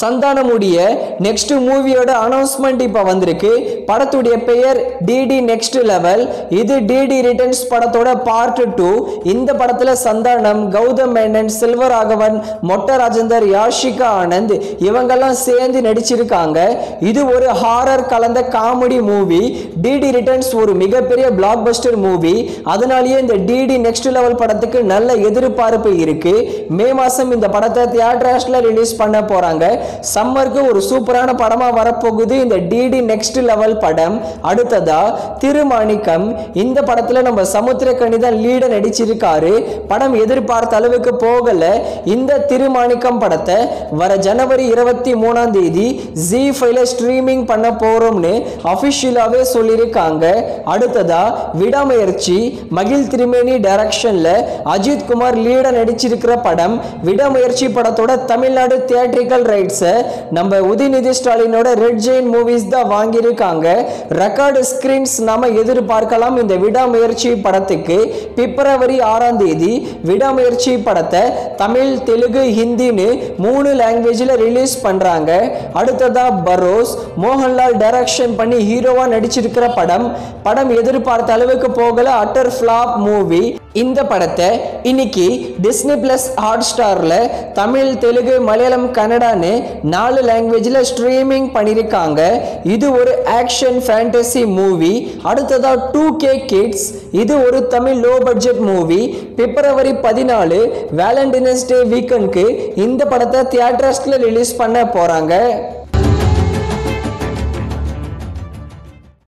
சந்தானமுடைய next மூவியோட announcement இப்போ வந்திருக்கு. படத்துடைய பெயர் டிடி நெக்ஸ்ட் லெவல். இது டிடி ரிட்டர்ன்ஸ் படத்தோட பார்ட் 2. இந்த படத்துல சந்தானம், கௌதம் மேனன், செல்வராகவன், மொட்ட ராஜேந்தர், யாஷிகா ஆனந்த் இவங்கெல்லாம் சேர்ந்து நடிச்சிருக்காங்க. இது ஒரு ஹாரர் கலந்த காமெடி மூவி. டிடி ரிட்டர்ன்ஸ் ஒரு மிகப்பெரிய பிளாக் பஸ்டர் மூவி. அதனாலேயே இந்த டிடி நெக்ஸ்ட் லெவல் படத்துக்கு நல்ல எதிர்பார்ப்பு இருக்கு. மே மாசம் இந்த படத்தை தியேட்டர்ஸ்ல ரிலீஸ் பண்ண போறாங்க. சம்மருக்கு ஒரு சூப்பரான படமா வரப்போகுது இந்த டிடி நெக்ஸ்ட் லெவல் படம். அடுத்ததா திருமாணிக்கம். இந்த படத்துல நம்ம சமுத்திரக்கனி தான் லீட நடிச்சிருக்காரு. படம் எதிர்பார்த்த அளவுக்கு போகல. இந்த திருமாணிக்கம் படத்தை வர ஜனவரி 23 ஜி5ல ஸ்ட்ரீமிங் பண்ண போறோம்னு அபிஷியலாவே சொல்லியிருக்காங்க. அடுத்ததா விடாமுயற்சி. மகிழ் திருமேனி டைரக்ஷன்ல அஜித் குமார் லீட நடிச்சிருக்கிற படம். விடாமுயற்சி படத்தோட தமிழ்நாடு தியேட்ரிக்கல் ரைட்ஸ் நம்ம உதயநிதி ஸ்டாலினோட ரெட் ஜெயின் மூவிஸ் தான் வாங்கியிருக்காங்க. ரெக்கார்டு ஸ்கிரீன்ஸ் நாம எதிர்பார்க்கலாம் இந்த விடாமுயற்சி படத்துக்கு. பிப்ரவரி 6 விடாமுயற்சி படத்தை தமிழ், தெலுங்கு, ஹிந்தின்னு 3 லாங்குவேஜ்ல ரிலீஸ் பண்றாங்க. அடுத்ததா பரோஸ். மோகன்லால் டைரக்ஷன் பண்ணி ஹீரோவா நடிச்சிருக்கிற படம். படம் எதிர்பார்த்த அளவுக்கு போகல. Utter flop movie. இந்த படத்தை இன்னைக்கு டிஸ்னி பிளஸ் ஹாட் ஸ்டார்ல தமிழ், தெலுங்கு, மலையாளம், கன்னடான்னு 4 லாங்குவேஜ்ல ஸ்ட்ரீமிங் பண்ணிருக்காங்க. இது ஒரு ஆக்ஷன் ஃபேண்டசி மூவி. அடுத்ததா 2K கிட்ஸ். இது ஒரு தமிழ் லோ பட்ஜெட் மூவி. பிப்ரவரி 14 வேலண்டைன்ஸ் டே வீக்கெண்டுக்கு இந்த படத்தை தியேட்டர்ஸ்ல ரிலீஸ் பண்ண போறாங்க.